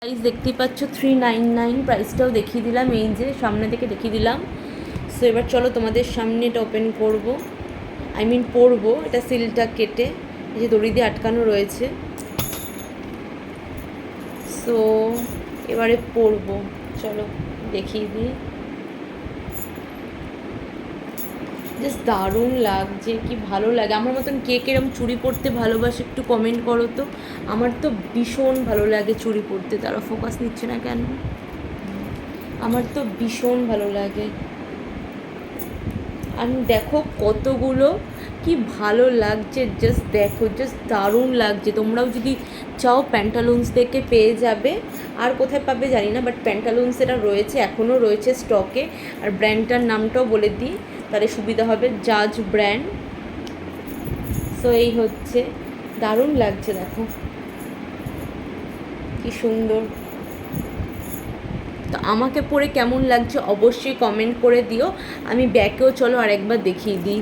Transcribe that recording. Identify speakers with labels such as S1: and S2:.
S1: Price দেখতেই পাচ্ছ 399, প্রাইসটাও দেখিয়ে দিলাম, এই যে সামনে থেকে দেখিয়ে দিলাম। সো এবার চলো তোমাদের সামনে এটা ওপেন করবো, পরবো। এটা সিলটা কেটে এই যে দড়ি দিয়ে আটকানো রয়েছে। সো এবারে পরবো, চলো দেখিয়ে দিই। জাস্ট দারুণ লাগছে, কি ভালো লাগে। আমার মতন কে কিরম চুড়ি পরতে ভালোবাসে একটু কমেন্ট করো তো। আমার তো ভীষণ ভালো লাগে চুড়ি পরতে। তারা ফোকাস নিচ্ছে না কেন? আমার তো ভীষণ ভালো লাগে। আর দেখো কতগুলো, কি ভালো লাগছে, জাস্ট দেখো, জাস্ট দারুণ লাগছে। তোমরাও যদি চাও প্যান্টালুন্স থেকে পেয়ে যাবে। আর কোথায় পাবে জানি না, বাট প্যান্টালুন্স এটা রয়েছে, এখনও রয়েছে স্টকে। আর ব্র্যান্ডটার নামটাও বলে দিই, তাহলে সুবিধা হবে, জাজ ব্র্যান্ড। সো এই হচ্ছে, দারুণ লাগছে, দেখো কি সুন্দর। তো আমাকে পরে কেমন লাগছে অবশ্যই কমেন্ট করে দিও। আমি ব্যাকেও চলো আরেকবার দেখিয়ে দিই।